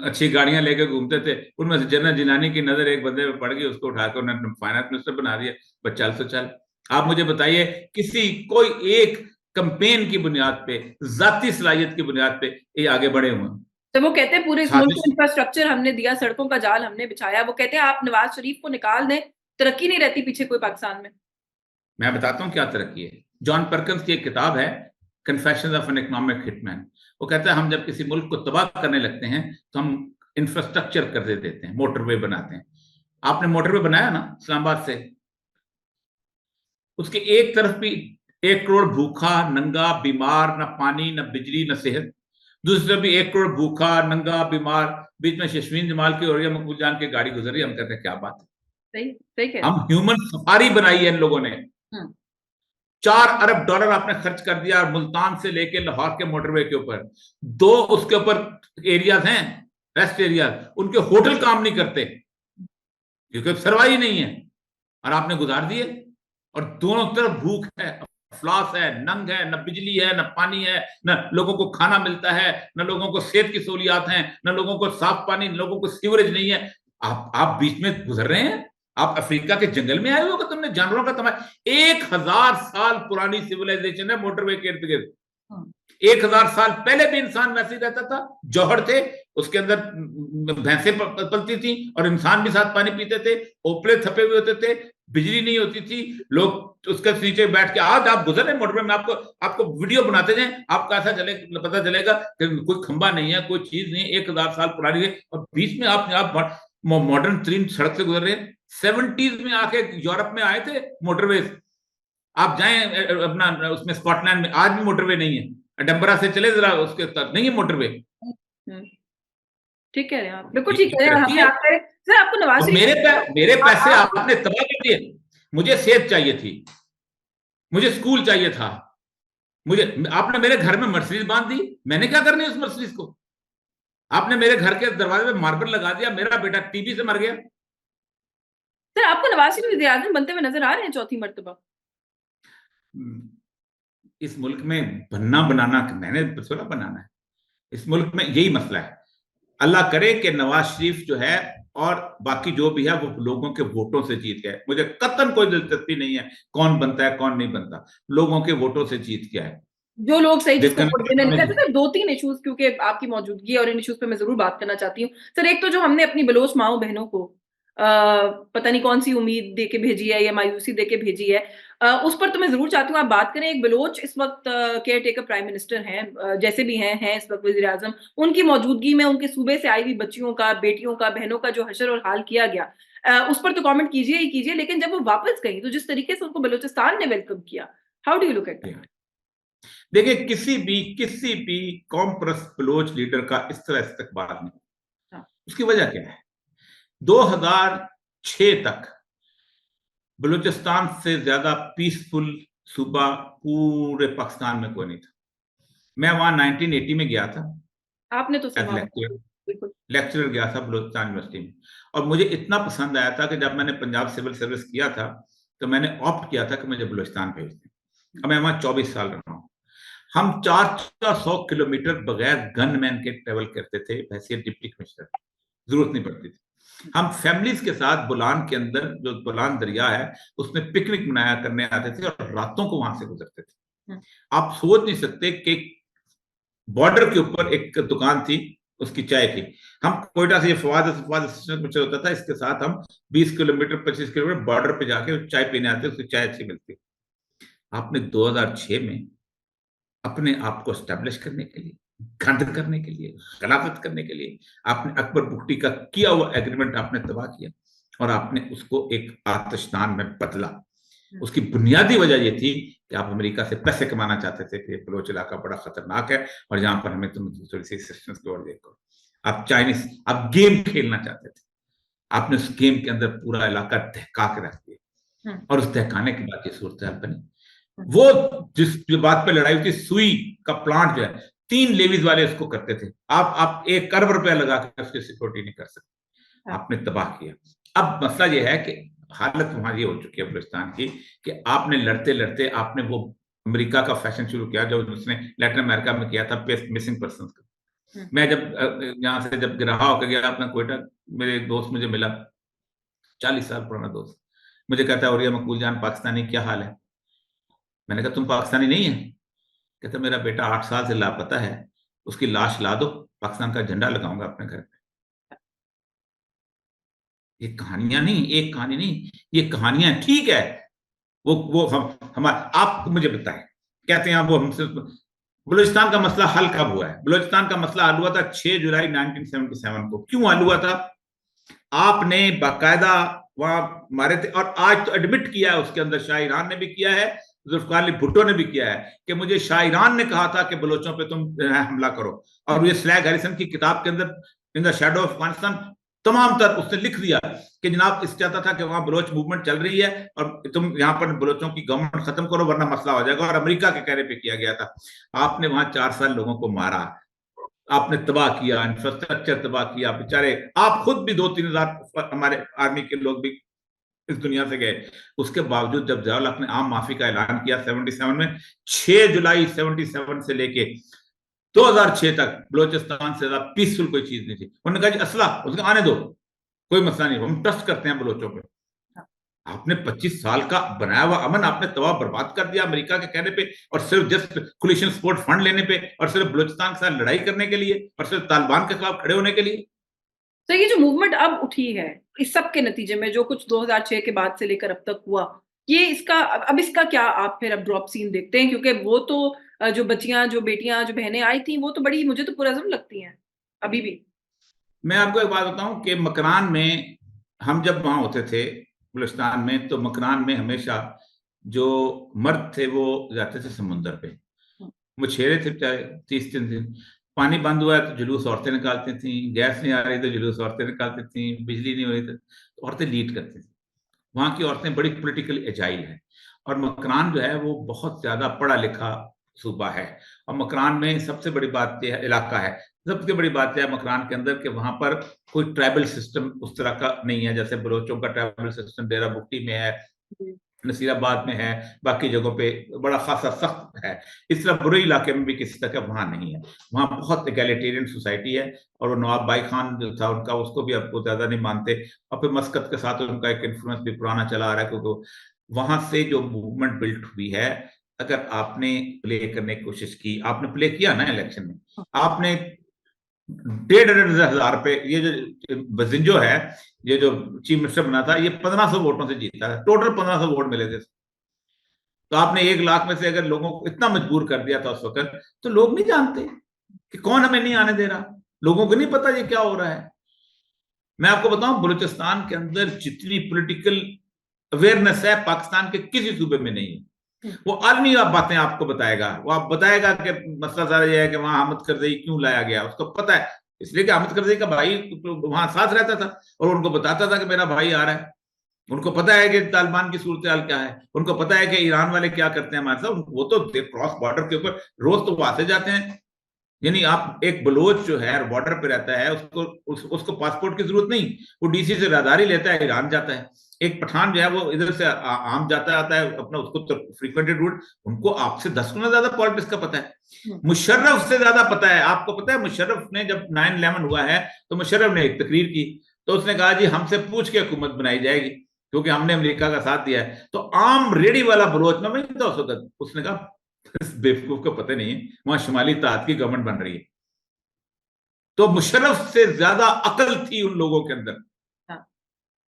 अच्छी गाड़ियां लेके घूमते थे, उनमें से जनरल जिलानी की नजर एक बंदे में पड़ गई, उसको उठाकर उन्होंने फाइनेंस मिनिस्टर बना दिया। बस चल तो चल। आप मुझे बताइए, किसी कोई एक कंपेन की बुनियाद पे, जाती सलाहियत की बुनियाद पे ये आगे बढ़े हुए? तो वो कहते हैं पूरे इस मुल्क को इंफ्रास्ट्रक्चर हमने दिया, सड़कों का जाल हमने बिछाया। वो कहते हैं आप नवाज शरीफ को निकाल दें, तरक्की नहीं रहती पीछे कोई पाकिस्तान में। मैं बताता हूँ क्या तरक्की है। जॉन परकिंस की एक किताब है, confessions of an economic hitman. वो कहता है हम जब किसी मुल्क को तबाह करने लगते हैं तो हम इंफ्रास्ट्रक्चर कर देते हैं, मोटरवे बनाते हैं। आपने मोटरवे बनाया ना इस्लामाबाद से, उसके एक तरफ भी 1 करोड़ भूखा नंगा बीमार, न पानी न बिजली न सेहत। दूसरी तरफ भी 1 करोड़ भूखा नंगा बीमार, बीच में शशमीन जमाल की और मकबूल जान की गाड़ी गुजर रही है। हम कहते हैं क्या बात है, सही सही कह रहे हम ह्यूमन सफारी बनाई है इन लोगों ने। हैं। 4 अरब डॉलर आपने खर्च कर दिया मुल्तान से लेके लाहौर के मोटरवे के ऊपर। 2 उसके ऊपर एरियाज हैं, रेस्ट एरियाज, उनके होटल काम नहीं करते क्योंकि सरवाई नहीं है, और आपने गुजार दिए। और दोनों तरफ भूख है, अफलास है, नंग है, न बिजली है, न पानी है, न लोगों को खाना मिलता है, न लोगों को सेहत की सहूलियात हैं, न लोगों को साफ पानी, न लोगों को सीवरेज नहीं है। आप बीच में गुजर रहे हैं। आप अफ्रीका के जंगल में आए हो कि तुमने जानवरों का तमाशा? 1000 साल पुरानी सिविलाइजेशन है मोटरवे के इर्द गिर्द। 1000 साल पहले भी इंसान वैसे ही रहता था, जौहर थे, उसके अंदर भैंसे पलती थी और इंसान भी साथ पानी पीते थे, ओपले थपे हुए होते थे, बिजली नहीं होती थी, लोग उसके नीचे बैठ के, आज आप गुजरे मोटरवे में, आपको वीडियो बनाते जाए, आपको ऐसा पता चलेगा कि कोई खंबा नहीं है, कोई चीज नहीं, 1000 साल पुरानी है, और बीच में आप मॉडर्न तरीन सड़क से गुजर रहे हैं। 70s में आके यूरोप में आए थे मोटरवे, आप जाएं अपना उसमें स्कॉटलैंड में, आज भी मोटरवे नहीं है, एडनबरा से चले जरा, उसके तक नहीं है मोटरवे। ठीक कह रहे हैं आप, बिल्कुल ठीक कह रहे हैं। हमें आप कह रहे सर, आपको नवाज और शरीफ मेरे पैसे आपने तबाह कर दिए। मुझे सेहत चाहिए थी, मुझे स्कूल चाहिए था, आपने मेरे घर में मर्सिडीज बांध दी, मैंने क्या करनी उस मर्सिडीज को? आपने मेरे घर के दरवाजे पे मार्बल लगा दिया, मेरा बेटा टीबी से मर गया। सर, आपको नवाज शरीफ वज़ीर-ए-आज़म बनते हुए नजर आ रहे हैं चौथी मर्तबा? इस मुल्क में बनना बनाना मैंने थोड़ा बनाना है, इस मुल्क में यही मसला है। अल्लाह करे कि नवाज शरीफ जो है और बाकी जो भी है वो लोगों के वोटों से जीत गया है। मुझे कतन कोई दिलचस्पी नहीं है कौन बनता है कौन नहीं बनता, लोगों के वोटों से जीत गया है। जो लोग सही जिसको देखने वोट देने निकले थे सर, 2-3 इश्यूज, क्योंकि आपकी मौजूदगी है और इन इश्यूज पे मैं जरूर बात करना चाहती हूँ। सर, एक तो जो हमने अपनी बलोच माओ बहनों को पता नहीं कौन सी उम्मीद दे के भेजी है या मायूसी दे के भेजी है, उस पर तो मैं जरूर चाहती हूँ आप बात करें। एक बलोच इस वक्त केयर टेकर प्राइम मिनिस्टर हैं, जैसे भी हैं इस वक्त वजीर आजम, उनकी मौजूदगी में उनके सूबे से आई हुई बच्चियों का, बेटियों का, बहनों का जो हशर और हाल किया गया, उस पर तो कमेंट कीजिए ही कीजिए, लेकिन जब वो वापस गई तो जिस तरीके से उनको बलोचिस्तान ने वेलकम किया, how do you look at that? देखिए, किसी भी कॉम्प्रस बलोच लीडर का इस तरह इस्तकबाल नहीं। उसकी वजह क्या है? 2006 तक बलूचिस्तान से ज्यादा पीसफुल सूबा पूरे पाकिस्तान में कोई नहीं था। मैं वहां 1980 में गया था, आपने तो लेक्चरर गया था बलूचिस्तान यूनिवर्सिटी में, और मुझे इतना पसंद आया था कि जब मैंने पंजाब सिविल सर्विस किया था तो मैंने ऑप्ट किया था कि मुझे बलूचिस्तान भेज दें। अब मैं वहां 24 साल रहा हूँ। हम 400 किलोमीटर बगैर गनमैन के ट्रेवल करते थे, हैसियत डिप्टी कमिश्नर, जरूरत नहीं पड़ती थी। हम फैमिलीज के साथ बुलान के अंदर, जो बुलान दरिया है, उसमें पिकनिक मनाया करने आते थे और रातों को वहां से गुजरते थे। आप सोच नहीं सकते कि बॉर्डर के ऊपर एक दुकान थी उसकी चाय की, हम कोयटा से फवाद होता था, इसके साथ हम 20 किलोमीटर 25 किलोमीटर बॉर्डर पे जाके चाय पीने आते, उसकी चाय अच्छी मिलती। आपने 2006 में अपने आप को स्टैब्लिश करने के लिए, गंद करने के लिए, खिलाफत करने के लिए, आपने अकबर बुगटी का किया हुआ एग्रीमेंट आपने तबाह किया और आपने उसको एक आतिशदान में बदला। उसकी बुनियादी वजह यह थी कि आप अमेरिका से पैसे कमाना चाहते थे कि बलोच इलाका बड़ा खतरनाक है और जहां पर हमें तुम थोड़ी सी असिस्टेंस की ओर देखो। आप गेम खेलना चाहते थे, आपने उस गेम के अंदर पूरा इलाका दहका के रख दिया और उस दहकाने के बाद ये सूरत बनी। वो जिस बात पे लड़ाई हुई थी, सुई का प्लांट जो है, 3 लेवीज वाले उसको करते थे, आप 1 करोड़ रुपया लगा कर उसकी सिक्योरिटी नहीं कर सकते, आपने तबाह किया। अब मसला ये है कि हालत वहां ये हो चुकी है बलूचिस्तान की कि आपने लड़ते लड़ते आपने वो अमेरिका का फैशन शुरू किया जो उसने लैटिन अमेरिका में किया था, मिसिंग पर्सन का। मैं जब यहाँ से जब गिरहा होकर गया अपना कोयटा, मेरे एक दोस्त मुझे मिला, 40 साल पुराना दोस्त, मुझे कहता है औरिया मकबूल जान पाकिस्तानी क्या हाल है? मैंने कहा तुम पाकिस्तानी नहीं है? कहता मेरा बेटा 8 साल से लापता है, उसकी लाश ला दो, पाकिस्तान का झंडा लगाऊंगा अपने घर पे। ये कहानियां नहीं, एक कहानी नहीं, ये कहानियां ठीक है। वो हम आप मुझे बताएं, कहते हैं वो हमसे बलूचिस्तान का मसला हल कब हुआ है? बलूचिस्तान का मसला हल हुआ था 6 जुलाई 1977 को। क्यों हल हुआ था? आपने बाकायदा वहां मारे थे और आज तो एडमिट किया है उसके अंदर, शाह ईरान ने भी किया है, जुल्फकार अली भुट्टो ने भी किया है कि मुझे शाह ईरान ने कहा था कि बलोचों पे तुम हमला करो। और ये स्लैग हैरिसन की किताब के अंदर in the shadow of Afghanistan तमाम तर उसने लिख दिया कि जनाब इस चाहता था कि वहां बलोच मूवमेंट चल रही है और तुम यहाँ पर बलोचों की गवर्नमेंट खत्म करो वरना मसला हो जाएगा, और अमेरिका के कहने पे किया गया था। आपने वहां 4 साल लोगों को मारा, आपने तबाह किया, इंफ्रास्ट्रक्चर तबाह किया, बेचारे आप खुद भी 2-3 हजार हमारे आर्मी के लोग भी इस दुनिया से गए। उसके बावजूद जब जवाहरलाल ने आम माफी का ऐलान किया 77 में, 6 जुलाई 77 से लेके 2006 तक बलोचिस्तान से ज्यादा पीसफुल कोई चीज नहीं थी। उन्होंने कहा जी असला उसको आने दो, कोई मसला नहीं, हम ट्रस्ट करते हैं बलोचों पे, आपने 25 साल का बनाया हुआ अमन आपने तबाह बर्बाद कर दिया अमेरिका के कहने पे, और सिर्फ जस्ट कोलिशन सपोर्ट फंड लेने पे, और सिर्फ बलूचिस्तान के साथ लड़ाई करने के लिए, और सिर्फ तालिबान के खिलाफ खड़े होने के लिए। तो ये जो मूवमेंट अब उठी है, इस सब के नतीजे में जो कुछ 2006 के बाद से लेकर अब तक हुआ, ये इसका अब इसका क्या आप फिर अब ड्रॉप सीन देखते हैं? क्योंकि वो तो जो बच्चियाँ, जो बेटियाँ, जो बहनें आई थी, वो तो बड़ी मुझे तो पुरअज़म लगती हैं, अभी भी। मैं आपको एक बात बताऊं कि मकरान में हम जब वहां होते थे बलूचिस्तान में, तो मकरान में हमेशा जो मर्द थे वो जाते थे समुंदर पे, मछेरे थे चाहे 30 दिन पानी बंद हुआ है तो जुलूस औरतें निकालती थी, गैस नहीं आ रही तो जुलूस औरतें निकालती थी, बिजली नहीं हो रही तो औरतें लीड करती थी। वहां की औरतें बड़ी पॉलिटिकल एजाइल है, और मकरान जो है वो बहुत ज्यादा पढ़ा लिखा सूबा है। और मकरान में सबसे बड़ी बात यह इलाका है, सबसे बड़ी बात यह है मकरान के अंदर कि वहां पर कोई ट्राइबल सिस्टम उस तरह का नहीं है, जैसे बलोचों का ट्राइबल सिस्टम डेरा बुक्टी में है, नसीराबाद में है, बाकी जगहों पे बड़ा खासा सख्त है। इस तरह बुरे इलाके में भी किसी तरह का वहां नहीं है। वहां बहुत इगैलिटेरियन सोसाइटी है, और वो नवाब भाई खान जो था उनका, उसको भी आपको ज्यादा नहीं मानते। और फिर मस्कत के साथ उनका एक इन्फ्लुएंस भी पुराना चला आ रहा है, क्योंकि वहां से जो मूवमेंट बिल्ट हुई है, अगर आपने प्ले करने की कोशिश की, आपने प्ले किया ना इलेक्शन में, आपने 1,500 पे, ये जो बजिंजो है, ये जो चीफ मिनिस्टर बना था, ये 1500 वोटों से जीता है, टोटल 1500 वोट मिले थे। तो आपने 1 लाख में से अगर लोगों को इतना मजबूर कर दिया था उस वक्त, तो लोग नहीं जानते कि कौन हमें नहीं आने दे रहा, लोगों को नहीं पता ये क्या हो रहा है। मैं आपको बताऊं, बलूचिस्तान के अंदर जितनी पॉलिटिकल अवेयरनेस है पाकिस्तान के किसी सूबे में नहीं है। वो आलमी बातें आपको बताएगा, वो आप बताएगा कि मसला सारा ये है कि वहां हामिद करजई क्यों लाया गया, उसको पता है, इसलिए कि हामिद करजई का भाई वहां साथ रहता था और उनको बताता था कि मेरा भाई आ रहा है। उनको पता है कि तालिबान की सूरत हाल क्या है, उनको पता है कि ईरान वाले क्या करते हैं हमारे साथ, वो तो क्रॉस बॉर्डर के ऊपर रोज तो आते जाते हैं। यानी आप एक बलोच जो है बॉर्डर पे रहता है, उसको पासपोर्ट की जरूरत नहीं, वो डीसी से राहदारी लेता है, ईरान जाता है। एक पठान जो है वो इधर से आम जाता आता है अपना, उसको तो फ्रीक्वेंटेड रूट, उनको आपसे 10 गुना ज्यादा पॉलिटिक्स का पता है, मुशर्रफ से ज्यादा पता है। आपको पता है मुशर्रफ ने जब 9/11 हुआ है तो मुशर्रफ ने एक तकरीर की, तो उसने कहा जी हमसे पूछ के हुकूमत बनाई जाएगी क्योंकि हमने अमेरिका का साथ दिया है। तो आम रेडी वाला बलोच में नहीं था उस वक्त, उसने कहा इस बेवकूफ को पता नहीं है वहां शुमाली ताहत की गवर्नमेंट बन रही है। तो मुशर्रफ से ज्यादा अकल थी उन लोगों के अंदर। हाँ।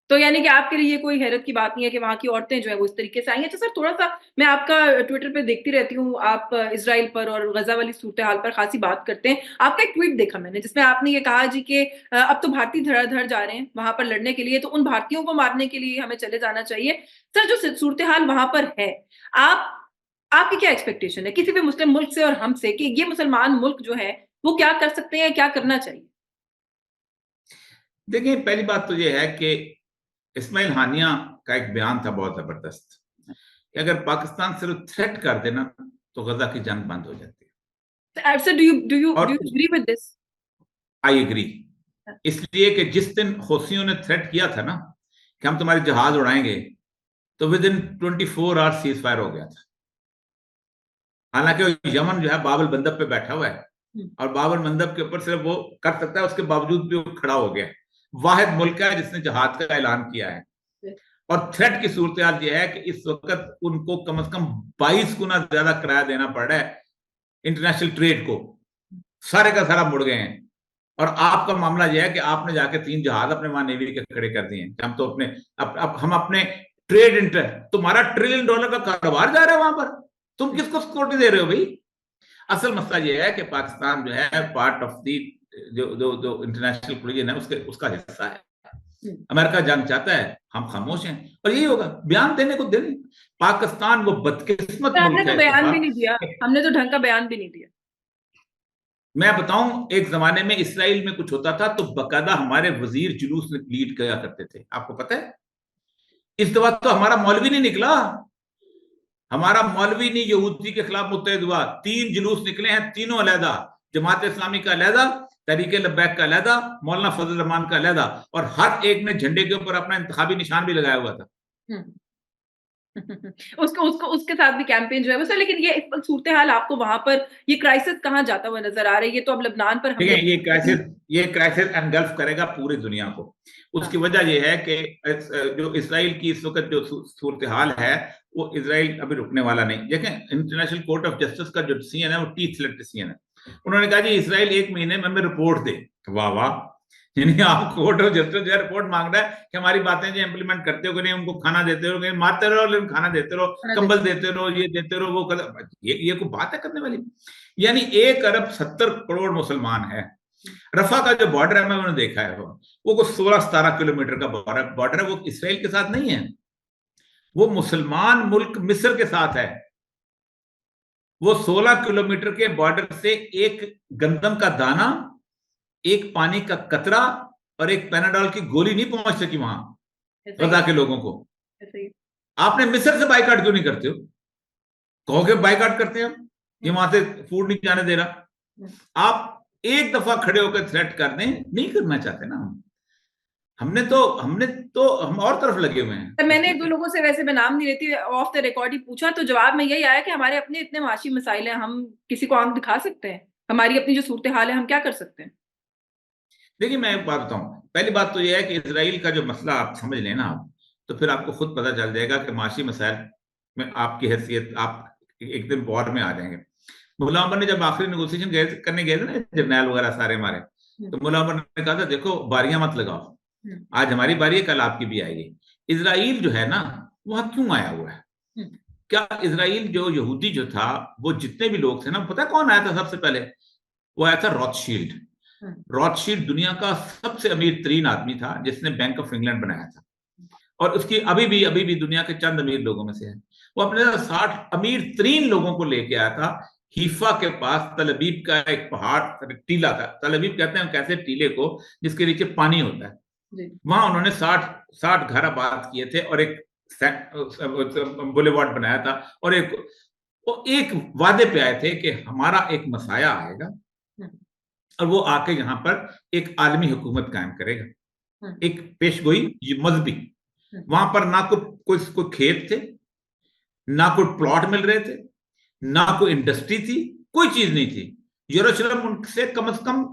तो यानी कि आपके लिए ये कोई हैरत की बात नहीं है कि वहाँ की औरतें जो है वो इस तरीके से आई हैं। अच्छा सर, थोड़ा-सा मैं आपका ट्विटर पे देखती रहती हूँ, आप इज़राइल पर और गज़ा वाली सूरत-ए-हाल पर ख़ासी बात करते हैं। आपका एक ट्वीट देखा मैंने जिसमें आपने ये कहा जी कि अब तो भारतीय धड़ाधड़ जा रहे हैं वहाँ पर लड़ने के लिए, तो उन भारतीयों को मारने के लिए हमें चले जाना चाहिए। सर, जो सूरत-ए-हाल वहाँ पर है, आप आपकी क्या एक्सपेक्टेशन है किसी भी मुस्लिम मुल्क से और हमसे कि ये मुसलमान मुल्क जो है, वो क्या कर सकते हैं, क्या करना चाहिए? देखिए, पहली बात तो ये है कि इस्माइल हानिया का एक बयान था बहुत जबरदस्त कि अगर पाकिस्तान सिर्फ थ्रेट कर देना तो गजा की जंग बंद हो जाती है। सर, डू और you agree with this? I agree, इसलिए कि जिस दिन हौसियों ने थ्रेट किया था ना कि हम तुम्हारे जहाज उड़ाएंगे, तो with in 24 hours cease fire हो गया था। हालांकि यमन जो है बाबल बंदर पे बैठा हुआ है और बाबल बंदर के ऊपर सिर्फ वो कर सकता है, उसके बावजूद भी वो खड़ा हो गया। वाहिद मुल्क है जिसने जहाज का ऐलान किया है। और थ्रेट की सूरत हाल यह है कि इस वक्त उनको कम से कम 22 गुना ज्यादा किराया देना पड़ रहा है इंटरनेशनल ट्रेड को, सारे का सारा मुड़ गए हैं। और आपका मामला यह है कि आपने जाके 3 जहाज अपने वहां नेवी के खड़े कर दिए हैं। हम तो अपने हम अपने ट्रेड इंटर, तुम्हारा $1 ट्रिलियन का कारोबार जा रहा है वहां पर, तुम किसको सिक्योरिटी दे रहे हो भाई? असल मसला यह है कि पाकिस्तान जो है पार्ट ऑफ दी जो जो जो इंटरनेशनल कोलिजन है उसका हिस्सा है। अमेरिका जंग चाहता है, हम खामोश हैं, और यही होगा। बयान देने को देने, पाकिस्तान वो बदकिस्मत हमने मुल्क तो है बयान भी नहीं दिया, हमने तो ढंग का बयान भी नहीं दिया। मैं बताऊं, एक जमाने में इसराइल में कुछ होता था तो बकायदा हमारे वजीर जुलूस लीड किया करते थे, आपको पता है। इस दफा तो हमारा मौलवी नहीं निकला, हमारा मौलवी नहीं यहूदी के खिलाफ मुत्तहिद हुआ। 3 जुलूस निकले हैं, तीनों अलहदा, जमात इस्लामी का अलहदा, तहरीक लब्बैक का अलहदा, मौलाना फजल रहमान का अलहदा, और हर एक ने झंडे के ऊपर अपना इंतखाबी निशान भी लगाया हुआ था। उसको उसको उसके साथ भी कैंपेन जो है वो सर, लेकिन ये इस वक़्त सूरत-ए-हाल आपको वहाँ पर ये क्राइसिस कहाँ जाता हुआ नज़र आ रहा है? ये तो अब लबनान पर हमले देखिए ये क्राइसिस एनगल्फ करेगा पूरी दुनिया को। उसकी हाँ, वजह ये है कि जो इसराइल की इस वक़्त जो सूरत-ए-हाल है, वो इसराइल अभी रुकने वाला नहीं। देखें, इंटरनेशनल कोर्ट ऑफ जस्टिस का जो डिसीजन है वो टीथ लेट डिसीजन है। उन्होंने कहा जी इसराइल 1 महीने में हमें रिपोर्ट दे। वाह, वाह! यानी आप कोर्ट ऑफ जस्टिस जो है रिपोर्ट माँग रहा है कि हमारी बातें जो इम्प्लीमेंट करते हो कि नहीं, उनको खाना देते हो, कहीं मारते रहो लेकिन खाना देते रहो, खाना कंबल देते देते रहो, ये देते रहो, वो कर ये कोई बात है करने वाली? यानी 1 अरब 70 करोड़ मुसलमान है। रफा का जो बॉर्डर है, मैंने देखा है, वो 16-17 किलोमीटर का बॉर्डर है, वो इसराइल के साथ नहीं है, वो मुसलमान मुल्क मिस्र के साथ है। वो 16 किलोमीटर के बॉर्डर से एक गंदम का दाना, एक पानी का कतरा और एक पैनाडोल की गोली नहीं पहुंच सकी वहां ऐसा ही गजा के लोगों को। ऐसा ही। आपने मिस्र से बाइकाट क्यों नहीं करते हो? कहोगे बाइकाट करते हैं हम, ये हुँ, वहां से फूड नहीं जाने दे रहा। हुँ। आप एक दफा खड़े होकर थ्रेट कर दें, नहीं करना चाहते ना हम। हमने तो हम और तरफ लगे हुए हैं, तो मैंने इसलिए 1-2 लोगों से, वैसे मैं नाम नहीं लेती, ऑफ द रिकॉर्ड ही पूछा, तो जवाब में यही आया कि हमारे अपने इतने माशी मसाइल हैं, हम किसी को आँख दिखा सकते हैं? हमारी अपनी जो सूरत-ए-हाल है, हम क्या कर सकते हैं? देखिए मैं एक बात बताऊं। पहली बात तो यह है कि इसराइल का जो मसला आप समझ लें ना आप, तो फिर आपको खुद पता चल जाएगा कि माशी मसाइल में आपकी हैसियत, आप एक दिन वॉर में आ जाएंगे। मुल्ला उमर ने जब आखिरी नेगोशिएशन करने गए थे ना, जर्नैल वगैरह सारे हमारे, हुँ, तो मुल्ला उमर ने कहा था देखो बारियां मत लगाओ, हुँ, आज हमारी बारी है, कल आपकी भी आएगी। इसराइल जो है ना, वहां क्यों आया हुआ है? हुँ, क्या इसराइल जो यहूदी जो था, वो जितने भी लोग थे ना, पता है कौन आया था सबसे पहले? वो आया था रॉथशील्ड। हुँ, रॉथशील्ड दुनिया का सबसे अमीर तरीन आदमी था, जिसने बैंक ऑफ इंग्लैंड बनाया था, और उसकी अभी भी दुनिया के चंद अमीर लोगों में से है। वो अपने 60 अमीर तरीन लोगों को लेके आया था। हीफा के पास तल अबीब का एक पहाड़, टीला था, तल अबीब कहते हैं कैसे टीले को जिसके नीचे पानी होता है। जी। वहां उन्होंने 60 घर आबाद किए थे और एक बुलेवार्ड बनाया था, और एक वादे पे आए थे कि हमारा एक मसाया आएगा हुँ, और वो आके यहाँ पर एक आलमी हुकूमत कायम करेगा, हुँ, एक पेशगोई मजहबी। हुँ, वहां पर ना कोई खेत थे, ना कोई प्लॉट मिल रहे थे, ना कोई इंडस्ट्री थी, कोई चीज नहीं थी। यरूशलेम उनसे कम से कम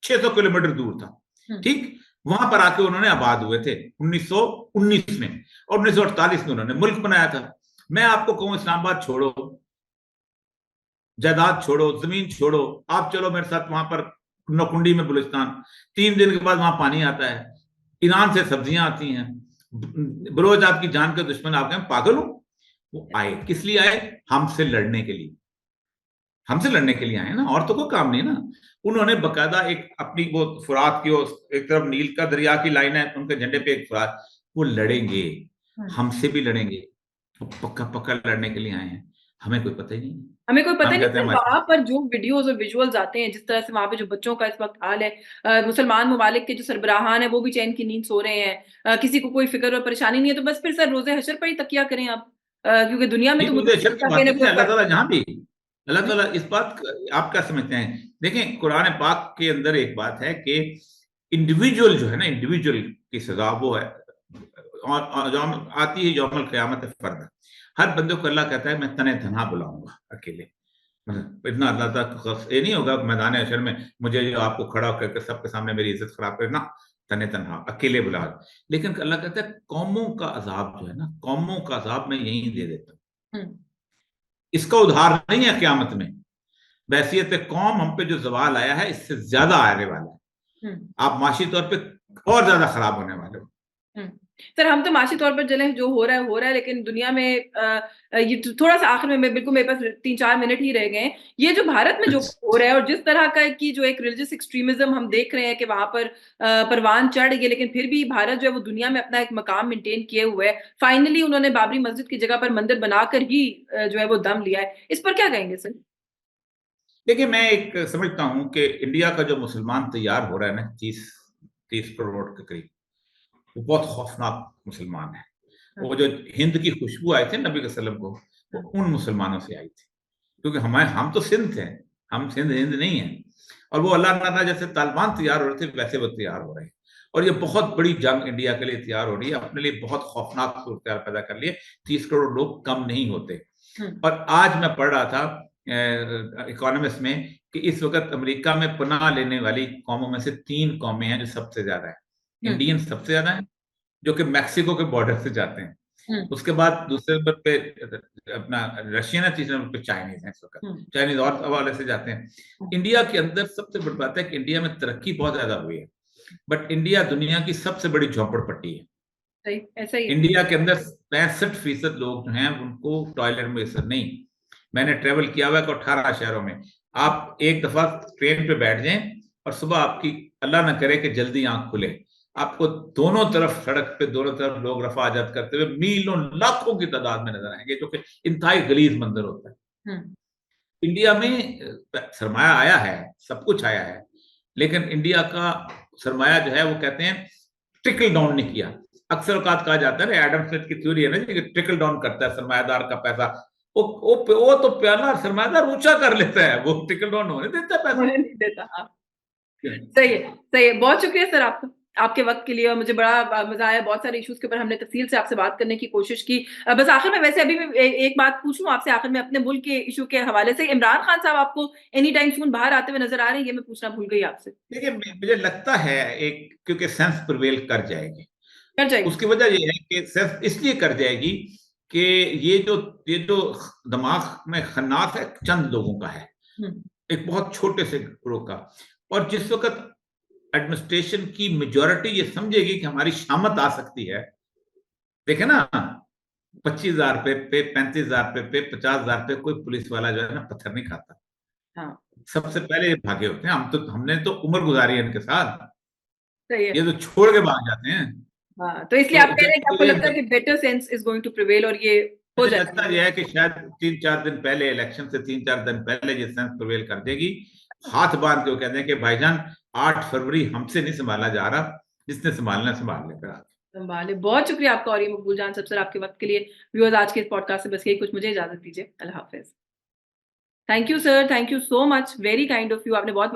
600 किलोमीटर दूर था। हुँ, ठीक, वहां पर आके उन्होंने आबाद हुए थे 1919 में, और 1948 में उन्होंने मुल्क बनाया था। मैं आपको कहूं इस्लामाबाद छोड़ो, जायदाद छोड़ो, जमीन छोड़ो, आप चलो मेरे साथ वहां पर नकुंडी में बलूचिस्तान, 3 दिन के बाद वहां पानी आता है, ईरान से सब्जियां आती हैं, बरोज आपकी जान के दुश्मन, आप कहें पागल हो? वो आए किस लिए आए? हमसे लड़ने के लिए, हमसे लड़ने के लिए आए ना, और तो कोई काम नहीं ना। उन्होंने बकायदा एक अपनी वो फुरात की, एक तरफ नील का दरिया की लाइन है, उनके झंडे पे एक फुरात, वो लड़ेंगे, हुँ। हमसे भी लड़ेंगे, वो पक्का पक्का लड़ने के लिए आए हैं। हमें कोई पता ही नहीं। हमें कोई पता हम नहीं कहते हैं सर, हमारे, वहाँ पर जो वीडियोज़ और विजुअल्स आते हैं, जिस तरह से वहाँ पे जो बच्चों का इस वक़्त हाल है, मुसलमान ममालिक के जो सरबराहान हैं, वो भी चैन की नींद सो रहे हैं। किसी को कोई फ़िक्र और परेशानी नहीं है, तो बस फिर सर रोज़े हशर पर ही तकिया करें आप। क्योंकि दुनिया में नहीं तो मुझे मुझे नहीं शक की लगता बात कि नहीं इन्हें है, कोई अल्लाह ताला जहां भी, अल्लाह हुँ, ताला इस बात आप क्या समझते हैं? देखें कुरान पाक के अंदर एक बात है कि इंडिविजुअल जो है ना, इंडिविजुअल की सजा वो है, और जो आती है यौमल क़यामत फर्द, हर बंदे को अल्लाह कहता है मैं तने तनहा बुलाऊंगा, अकेले। मतलब इतना अल्लाह तक ये नहीं होगा मैदान हशर में मुझे जो आपको खड़ा करके सबके सामने मेरी इज्जत खराब करना, तने तनहा अकेले बुला। लेकिन अल्लाह कहता है कौमों का अजाब जो है ना, कौमों का अजाब मैं यहीं दे देता हूँ, हुँ, इसका उधार नहीं है क़यामत में। बहसियत कौम हम पे जो ज़वाल आया है, इससे ज्यादा आने वाला है। हुँ। आप माशी तौर पे और ज्यादा खराब होने वाले हो। हुँ। सर, हम तो माशी तौर पर चलें, जो हो रहा है, लेकिन दुनिया में ये थोड़ा-सा आखिर में, मैं बिल्कुल, मेरे पास 3-4 मिनट ही रह गए हैं। ये जो भारत में जो हो रहा है और जिस तरह का की जो एक रिलीजियस एक्सट्रीमिज़्म हम देख रहे हैं कि वहाँ पर परवान चढ़ रही है, लेकिन फिर भी भारत जो है वो दुनिया में अपना एक मकाम मेंटेन किए हुए है। फाइनली उन्होंने बाबरी मस्जिद की जगह पर मंदिर बनाकर ही जो है वो दम लिया है। इस पर क्या कहेंगे सर? देखिए मैं एक समझता हूँ कि इंडिया का जो मुसलमान तैयार हो रहा है ना, 30 करोड़ के करीब, वो बहुत खौफनाक मुसलमान है। हाँ, वो जो हिंद की खुशबू आई थी नबी के सल्लम को, वो हाँ। उन मुसलमानों से आई थी, क्योंकि हम तो सिंध थे, हम सिंध हिंद नहीं है। और वो अल्लाह ताला जैसे तालिबान तैयार हो रहे थे, वैसे वो तैयार हो रहे हैं। और ये बहुत बड़ी जंग इंडिया के लिए तैयार हो रही है, अपने लिए बहुत खौफनाक सूरत पैदा कर लिए। 30 करोड़ लोग कम नहीं होते। और आज मैं पढ़ रहा था इकोनॉमिस्ट में कि इस वक्त अमेरिका में पनाह लेने वाली कौमों में से 3 कौमें हैं जो सबसे ज्यादा है। इंडियन सबसे ज्यादा है, जो कि मैक्सिको के बॉर्डर से जाते हैं। उसके बाद दूसरे नंबर पे अपना रशियन है, तीसरे नंबर पे चाइनीज है इस वक्त। चाइनीज और हवाले से जाते हैं। इंडिया के अंदर सबसे बड़ी बात है कि इंडिया में तरक्की बहुत ज्यादा हुई है, बट इंडिया दुनिया की सबसे बड़ी झोंपड़पट्टी है। ऐसा ही है। इंडिया के अंदर 65% लोग जो हैं उनको टॉयलेट में असर नहीं। मैंने ट्रेवल किया हुआ है 18 शहरों में। आप एक दफा ट्रेन पे बैठ जाएं और सुबह आपकी अल्लाह ना करे कि जल्दी आंख खुले, आपको दोनों तरफ सड़क पे दोनों तरफ लोग रफा आजाद करते हुए मीलों लाखों की तादाद में नजर आएंगे, जो कि इंतहाई गलीज मंजर होता है। इंडिया में सरमाया आया है, सब कुछ आया है, लेकिन इंडिया का सरमाया जो है वो कहते हैं ट्रिकल डाउन नहीं किया। अक्सर औकात कहा जाता है ना, एडम स्मिथ की थ्योरी है ना कि ट्रिकल डाउन करता है सरमायादार का पैसा। वो तो प्याला सरमायादार ऊंचा कर लेता है, वो ट्रिकल डाउन होने देता है पैसा, नहीं देता। हाँ, सही है। बहुत शुक्रिया सर आपका, आपके वक्त के लिए। और मुझे बड़ा मजा आया, बहुत सारे इश्यूज के ऊपर हमने तफसील से आपसे बात करने की कोशिश की। बस आखिर में वैसे अभी भी एक बात पूछूं आपसे आखिर में अपने मुल्क के इशू के हवाले से, इमरान खान साहब आपको एनी टाइम सून बाहर आते हुए नजर आ रहे हैं? ये मैं पूछना भूल गई आपसे। देखिए मुझे लगता है एक, क्योंकि सेंस प्रिवेल कर जाएगी। कर जाएगी। उसकी वजह ये है कि सेंस इसलिए कर जाएगी कि ये जो दिमाग में खन्नास है चंद लोगों का है, एक बहुत छोटे से ग्रुप का। और जिस वक्त एडमिनिस्ट्रेशन की मेजॉरिटी ये समझेगी कि हमारी शामत आ सकती है, देखे ना 25,000 पे 35,000 पे 50,000 पे कोई पुलिस वाला जो है ना पत्थर नहीं खाता। हाँ, सबसे पहले ये भागे होते हैं। हमने तो उम्र गुजारी है इनके साथ, सही है। ये तो छोड़ के भाग जाते हैं। हाँ, तो इसलिए आप कह रहे हैं कि आपको लगता है कि better sense is going to prevail और ये हो मुझे जाएगा। लगता है कि शायद 3-4 दिन पहले, इलेक्शन से 3-4 दिन पहले ये सेंस प्रिवेल कर देगी। हाथ बांध के कहते हैं कि भाईजान 8 फरवरी हमसे नहीं संभाला जा रहा, जिसने संभालना संभाल ले। संभाले। बहुत शुक्रिया आपका और ये मकबूल जान सर आपके वक्त के लिए। व्यूअर्स, आज के इस पॉडकास्ट से बस यही कुछ, मुझे इजाजत दीजिए। अल्लाह हाफिज। Thank you sir, thank you so much, very kind of you. आपने बहुत